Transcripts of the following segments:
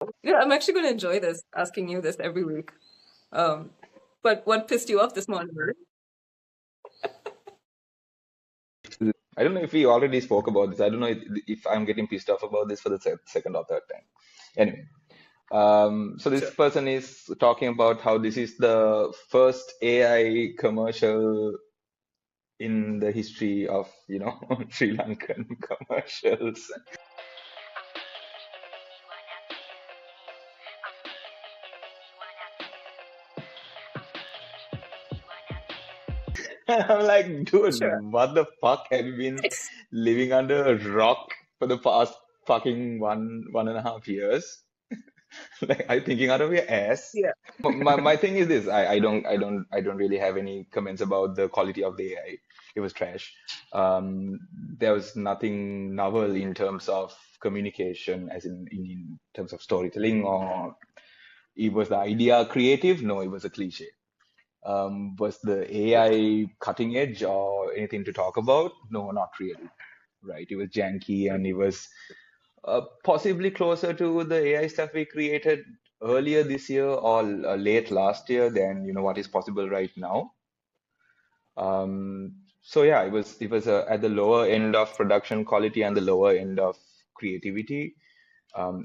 I'm actually going to enjoy this, asking you this every week. Um, but what pissed you off this morning? I don't know if we already spoke about this. I don't know if I'm getting pissed off about this for the second or third time. Anyway, so this Sure. person is talking about how this is the first AI commercial in the history of, Sri Lankan commercials. I'm like, dude, Sure. what the fuck have you been living under a rock for the past fucking 1.5 years? Like, are you thinking out of your ass? Yeah. My thing is this: I don't really have any comments about the quality of the AI. It was trash. There was nothing novel in terms of communication, as in terms of storytelling, or it was the idea creative? No, it was a cliche. Was the Right. AI cutting edge or anything to talk about? No, not really. Right? It was janky and it was possibly closer to the AI stuff we created earlier this year or late last year than what is possible right now. So yeah, it was at the lower end of production quality and the lower end of creativity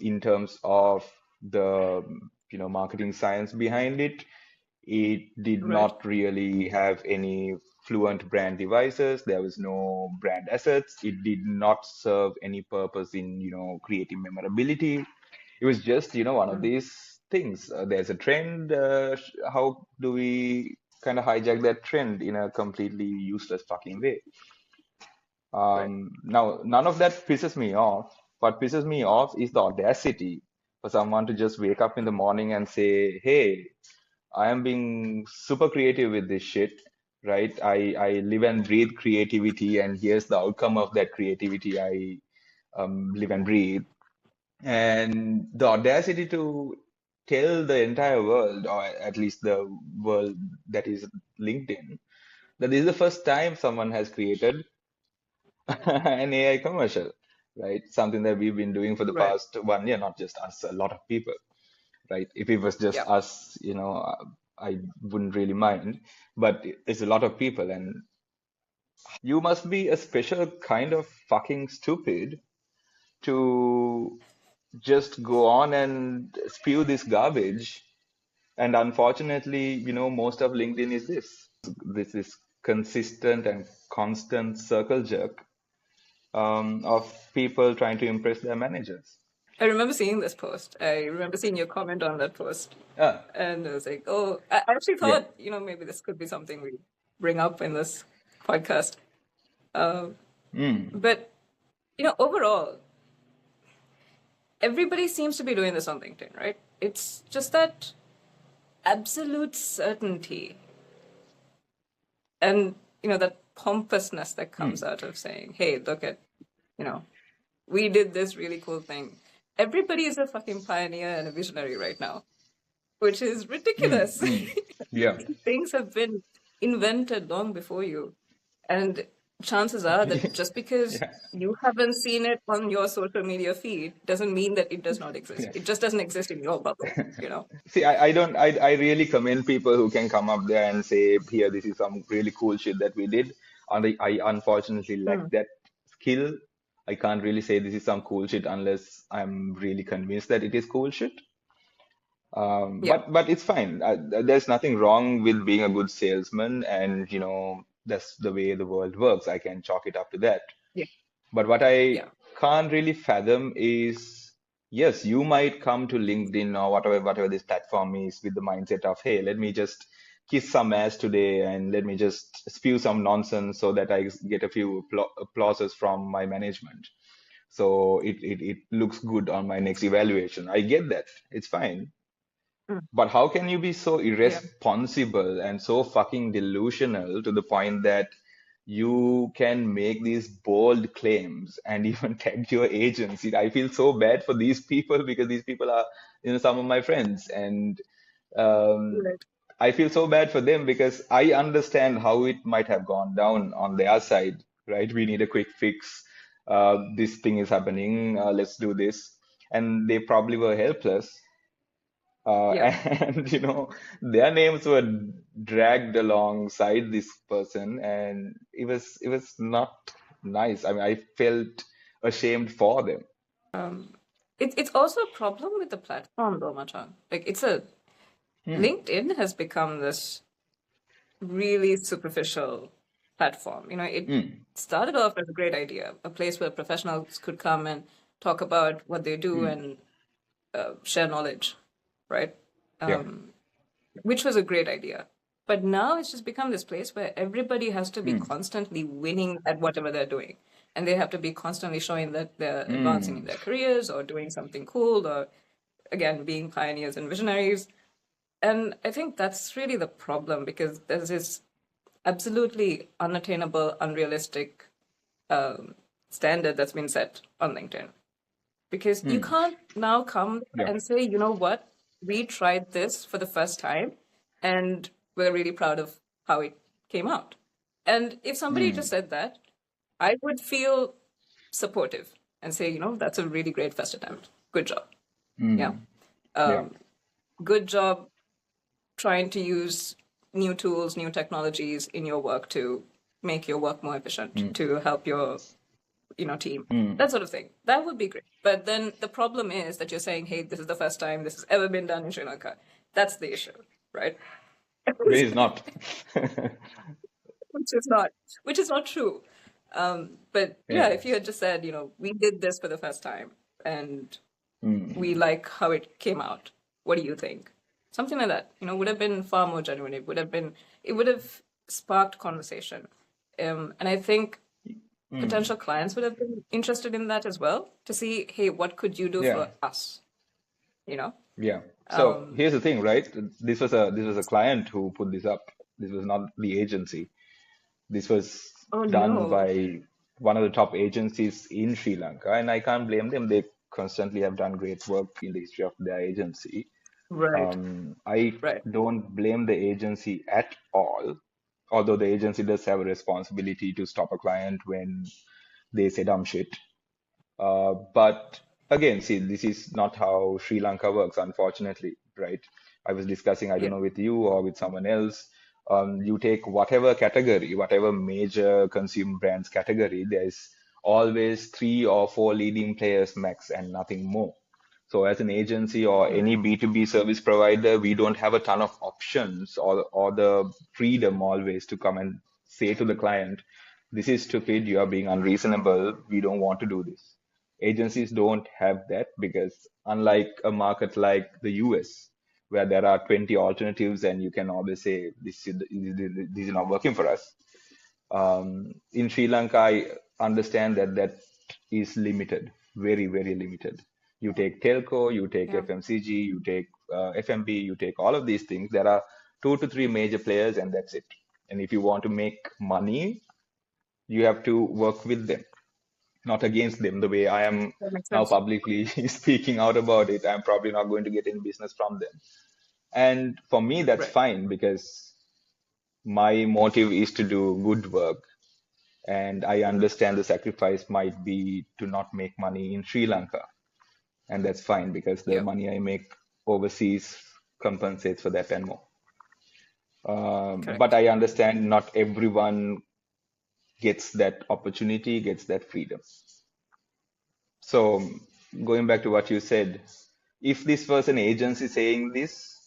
in terms of the marketing science behind it. It did Right. not really have any fluent brand devices. There was no brand assets. It did not serve any purpose in, creating memorability. It was just, one of Mm. these things. There's a trend. How do we kind of hijack that trend in a completely useless fucking way? Right. Now, none of that pisses me off. What pisses me off is the audacity for someone to just wake up in the morning and say, hey, I am being super creative with this shit, right? I live and breathe creativity, and here's the outcome of that creativity I live and breathe. And the audacity to tell the entire world, or at least the world that is LinkedIn, that this is the first time someone has created an AI commercial, right? Something that we've been doing for the Right. past 1 year, not just us, a lot of people, right? If it was just Yeah. us, I wouldn't really mind, but it's a lot of people, and you must be a special kind of fucking stupid to just go on and spew this garbage. And unfortunately, most of LinkedIn is this is consistent and constant circle jerk of people trying to impress their managers. I remember seeing this post. I remember seeing your comment on that post. Ah, And I was like, oh, I actually yeah. thought, maybe this could be something we bring up in this podcast. Um, Mm. but, overall, everybody seems to be doing this on LinkedIn, right? It's just that absolute certainty and, that pompousness that comes Mm. out of saying, hey, look at, you know, we did this really cool thing. Everybody is a fucking pioneer and a visionary right now, which is Mm. ridiculous. Mm. Yeah. These things have been invented long before you. And chances are that just because Yeah. you haven't seen it on your social media feed doesn't mean that it does not exist. Yeah. It just doesn't exist in your bubble. See, I don't, I really commend people who can come up there and say, here, this is some really cool shit that we did. And I unfortunately lack Mm. that skill. I can't really say this is some cool shit unless I'm really convinced that it is cool shit. Yeah. But it's fine. There's nothing wrong with being a good salesman, and that's the way the world works. I can chalk it up to that. Yeah. But what I Yeah. can't really fathom is, yes, you might come to LinkedIn or whatever this platform is with the mindset of, hey, let me just kiss some ass today and let me just spew some nonsense so that I get a few applauses from my management. So it looks good on my next evaluation. I get that. It's fine. Mm. But how can you be so Yeah. irresponsible and so fucking delusional to the point that you can make these bold claims and even tempt your agency? I feel so bad for these people because these people are, some of my friends, and um, Right. I feel so bad for them because I understand how it might have gone down on their side, right? We need a quick fix. This thing is happening. Let's do this. and they probably were helpless. Yeah. And their names were dragged alongside this person, and it was not nice. I mean, I felt ashamed for them. It's also a problem with the platform, though, Machan. Like, Hmm. LinkedIn has become this really superficial platform. It Hmm. started off as a great idea, a place where professionals could come and talk about what they do Hmm. and share knowledge, right? Yeah. Which was a great idea. But now it's just become this place where everybody has to be Hmm. constantly winning at whatever they're doing. And they have to be constantly showing that they're advancing in Hmm. their careers or doing something cool or, again, being pioneers and visionaries. And I think that's really the problem because there's this absolutely unattainable, unrealistic standard that's been set on LinkedIn. Because you Hmm. can't now come Yeah. and say, you know what, we tried this for the first time and we're really proud of how it came out. And if somebody Hmm. just said that, I would feel supportive and say, that's a really great first attempt. Good job. Yeah. Hmm. Yeah. Good job trying to use new tools, new technologies in your work to make your work more efficient, Hmm. to help your team, Hmm. that sort of thing. That would be great. But then the problem is that you're saying, hey, this is the first time this has ever been done in Sri Lanka. That's the issue, right? Which is not. which is not, which is not true. But yeah, if you Yes. had just said, we did this for the first time and we Hmm. like how it came out. What do you think? Something like that, would have been far more genuine. It would have sparked conversation. And I think Hmm. potential clients would have been interested in that as well to see, hey, what could you do Yeah. for us? You know? Yeah. So Um, here's the thing, right? This was a client who put this up. This was not the agency. This was oh done no. by one of the top agencies in Sri Lanka, and I can't blame them. They constantly have done great work in the history of their agency. Right. I Right. don't blame the agency at all, although the agency does have a responsibility to stop a client when they say dumb shit. But again, see, this is not how Sri Lanka works, unfortunately, right? I was discussing, I don't Yeah. know, with you or with someone else. You take whatever category, whatever major consumer brands category, there's always three or four leading players max and nothing more. So as an agency or Mm. any B2B service provider, we don't have a ton of options or the freedom always to come and say to the client, this is stupid, you are being unreasonable, we don't want to do this. Agencies don't have that because unlike a market like the US, where there are 20 alternatives and you can always say, this is not working for us. In Sri Lanka, I understand that is limited, very, very limited. You take telco, you take Yeah. FMCG, you take FMB, you take all of these things. There are two to three major players, and that's it. And if you want to make money, you have to work with them, not against them. The way I am That makes now sense. publicly speaking out about it, I'm probably not going to get any business from them. And for me, that's Right. fine because my motive is to do good work, and I understand the sacrifice might be to not make money in Sri Lanka, and that's fine because the Yeah. money I make overseas compensates for that and more. But Correct. I understand not everyone gets that opportunity, gets that freedom. So going back to what you said, if this was an agency saying this,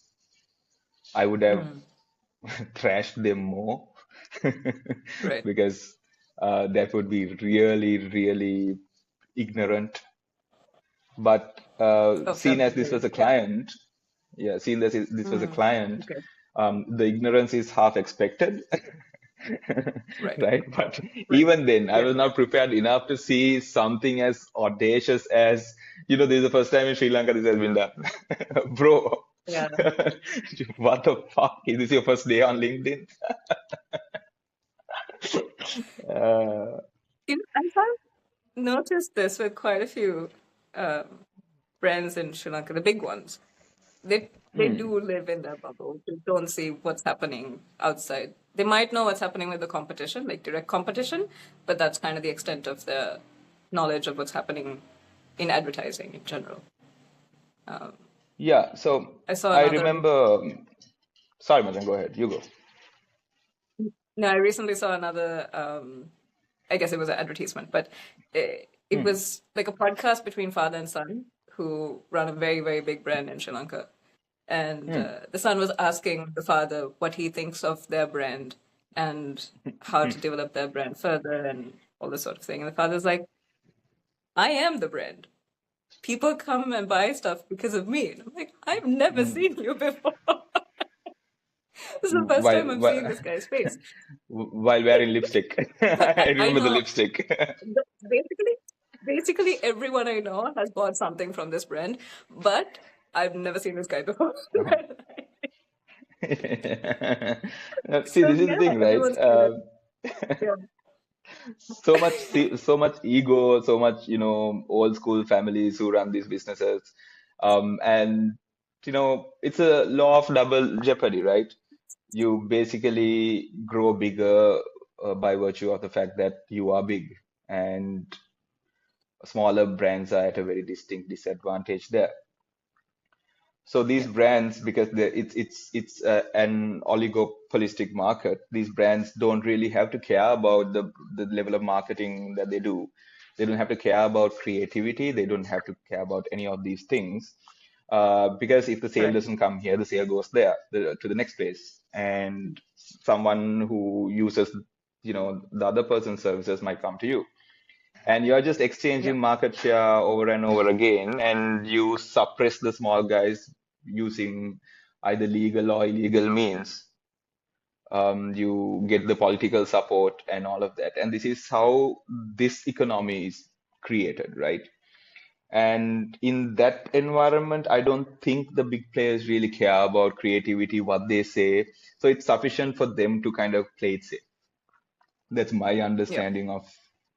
I would have Mm. thrashed them more Right. because that would be really, really ignorant. But Of seen them as to this do. was a Yeah. client, yeah, seen as this was a Mm. client, Okay. the ignorance is half expected, Right. right? But Right. even then, I Yeah. was not prepared enough to see something as audacious as, this is the first time in Sri Lanka this has been done. Bro, Yeah. what the fuck? Is this your first day on LinkedIn? Uh, I have noticed this with quite a few um, brands in Sri Lanka, the big ones. They hmm, do live in their bubble. They don't see what's happening outside. They might know what's happening with the competition, like direct competition, but that's kind of the extent of their knowledge of what's happening in advertising in general. Yeah, so I saw I another. remember. Sorry, Madan, go ahead. You go. No, I recently saw another. I guess it was an advertisement, but it Hmm, was like a podcast between father and son who run a very, very big brand in Sri Lanka. And hmm, the son was asking the father what he thinks of their brand and how hmm. to develop their brand further and all this sort of thing. And the father's like, I am the brand. People come and buy stuff because of me. And I'm like, I've never seen you before. This is the first time While, I'm seeing while this guy's face. while wearing lipstick. I I remember the know lipstick. basically, basically everyone I know has bought something from this brand, but I've never seen this guy before. See, So this is the yeah, thing, right? everyone's kind of yeah, So much ego, so much, old school families who run these businesses. And, it's a law of double jeopardy, right? You basically grow bigger by virtue of the fact that you are big, and smaller brands are at a very distinct disadvantage there. So these yeah, brands, because it's an oligopolistic market, these brands don't really have to care about the level of marketing that they do. They don't have to care about creativity. They don't have to care about any of these things. Because if the sale right, doesn't come here, the sale goes there, to the next place. And someone who uses, the other person's services might come to you, and you're just yeah, exchanging market share over and over again, and you suppress the small guys using either legal or illegal means. You get the political support and all of that, and this is how this economy is created, right? And in that environment, I don't think the big players really care about creativity, what they say. So it's sufficient for them to kind of play it safe. That's my yeah. understanding of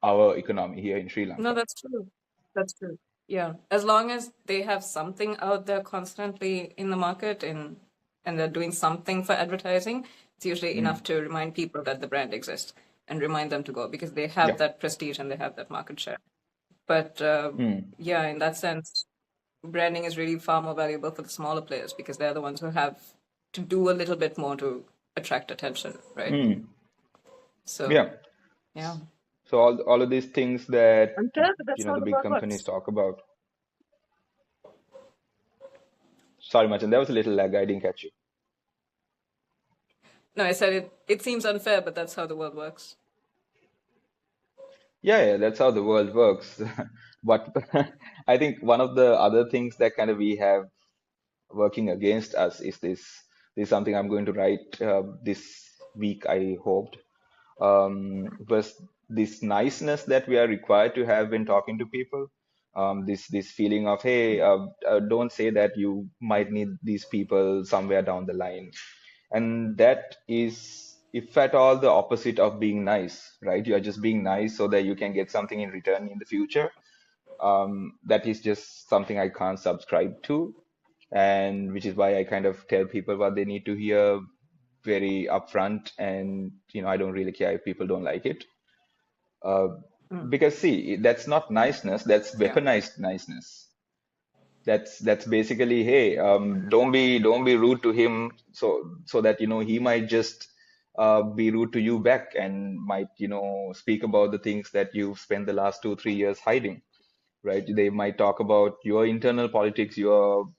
our economy here in Sri No, Lanka. that's true. That's true. Yeah, as long as they have something out there constantly in the market and they're doing something for advertising, it's usually enough Mm. to remind people that the brand exists and remind them to go because they have Yeah. that prestige and they have that market share. But Mm. yeah, in that sense, branding is really far more valuable for the smaller players because they're the ones who have to do a little bit more to attract attention, right? Mm. So Yeah. yeah, So all of these things that unfair, but that's how the the big world companies works. talk about. Sorry, Machan, there was a little lag. I didn't catch you. No, I said it. It seems unfair, but that's how the world works. Yeah, yeah, that's how the world works. But I think one of the other things that kind of we have working against us is this. This is something I'm going to write this week, I hoped. Was this niceness that we are required to have when talking to people. This feeling of, hey, don't say that you might need these people somewhere down the line, and that is, if at all, the opposite of being nice, right? You are just being nice so that you can get something in return in the future. That is just something I can't subscribe to, and which is why I kind of tell people what they need to hear very upfront, and I don't really care if people don't like it. uh, Mm, because see, that's not niceness, that's yeah, weaponized niceness. That's basically, hey, don't be rude to him, so that he might just be rude to you back, and might speak about the things that you've spent the last 2 3 years hiding, right? They might talk about your internal politics, your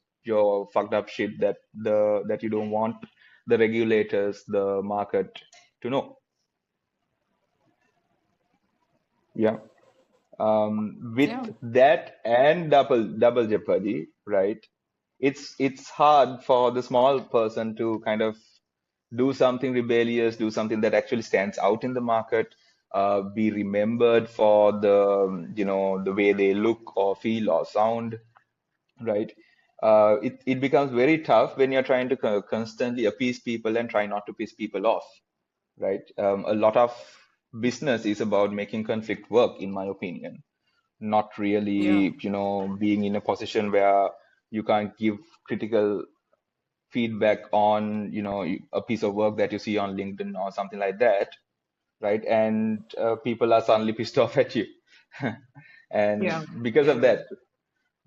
fucked up shit that you don't want the regulators, the market to know. Yeah. With yeah, that and double jeopardy, right? It's hard for the small person to kind of do something rebellious, do something that actually stands out in the market, be remembered for the way they look or feel or sound, right? It becomes very tough when you're trying to constantly appease people and try not to piss people off, right? A lot of business is about making conflict work, in my opinion, not yeah, really, being in a position where you can't give critical feedback on, a piece of work that you see on LinkedIn or something like that, right? And people are suddenly pissed off at you. And yeah, because yeah. of that,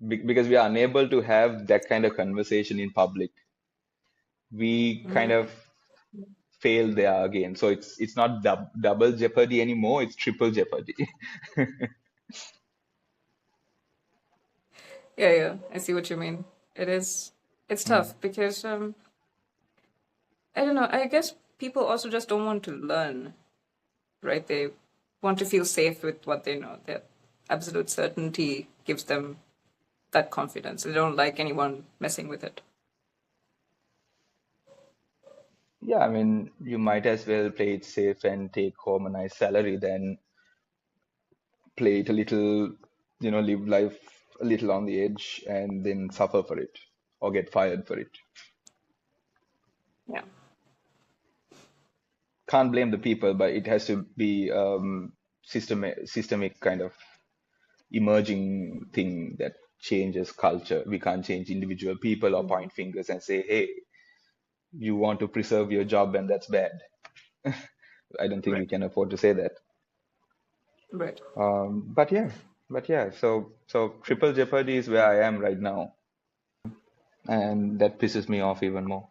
because we are unable to have that kind of conversation in public. We kind Mm. of fail there again. So it's not double jeopardy anymore, it's triple jeopardy. Yeah, yeah, I see what you mean. It's Mm. tough because I don't know. I guess people also just don't want to learn, right? They want to feel safe with what they know. That absolute certainty gives them that confidence. They don't like anyone messing with it. Yeah, I mean, you might as well play it safe and take home a nice salary than play it a little, live life a little on the edge and then suffer for it or get fired for it. Yeah, Can't blame the people, but it has to be systemic kind of emerging thing that changes culture. We can't change individual people or point fingers and say, hey, you want to preserve your job and that's bad. I don't think we right, can afford to say that. right. But yeah, so triple jeopardy is where I am right now, and that pisses me off even more.